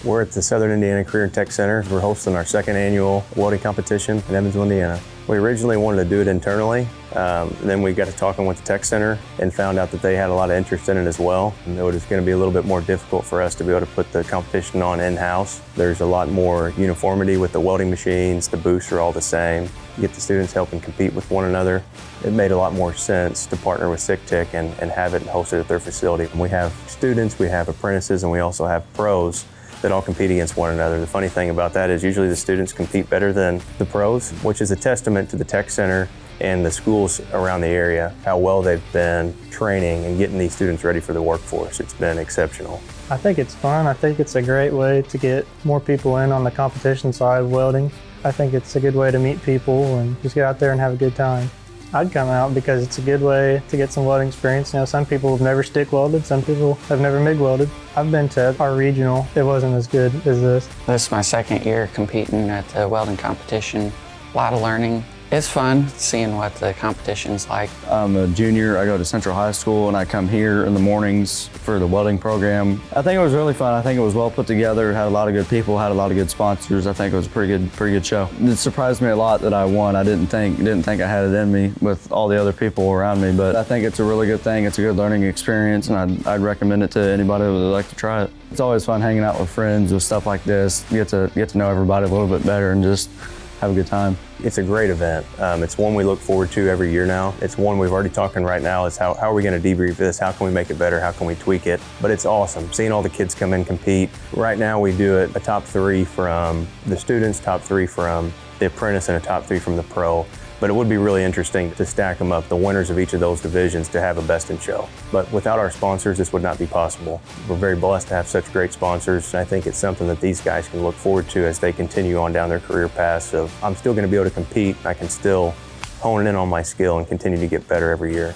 We're at the Southern Indiana Career and Tech Center. We're hosting our second annual welding competition in Evansville, Indiana. We originally wanted to do it internally. Then we got to talking with the Tech Center and found out that they had a lot of interest in it as well. And it was going to be a little bit more difficult for us to be able to put the competition on in-house. There's a lot more uniformity with the welding machines. The booths are all the same. You get the students helping compete with one another. It made a lot more sense to partner with SICTC and have it hosted at their facility. We have students, we have apprentices, and we also have pros that all compete against one another. The funny thing about that is usually the students compete better than the pros, which is a testament to the Tech Center and the schools around the area, how well they've been training and getting these students ready for the workforce. It's been exceptional. I think it's fun. I think it's a great way to get more people in on the competition side of welding. I think it's a good way to meet people and just get out there and have a good time. I'd come out because it's a good way to get some welding experience. You know, some people have never stick welded, some people have never MIG welded. I've been to our regional. It wasn't as good as this. This is my second year competing at the welding competition. A lot of learning. It's fun seeing what the competition's like. I'm a junior. I go to Central High School and I come here in the mornings for the welding program. I think it was really fun. I think it was well put together. Had a lot of good people, had a lot of good sponsors. I think it was a pretty good show. It surprised me a lot that I won. I didn't think I had it in me with all the other people around me, but I think it's a really good thing. It's a good learning experience, and I'd recommend it to anybody who would like to try it. It's always fun hanging out with friends with stuff like this. You get to know everybody a little bit better and just have a good time. It's a great event. It's one we look forward to every year now. It's one we've already talking right now is how are we going to debrief this? How can we make it better? How can we tweak it? But it's awesome seeing all the kids come in and compete. Right now we do it a top 3 from the students, top 3 from the apprentice, and a top 3 from the pro. But it would be really interesting to stack them up, the winners of each of those divisions, to have a best in show. But without our sponsors, this would not be possible. We're very blessed to have such great sponsors. I think it's something that these guys can look forward to as they continue on down their career paths of, I'm still going to be able to compete. I can still hone in on my skill and continue to get better every year.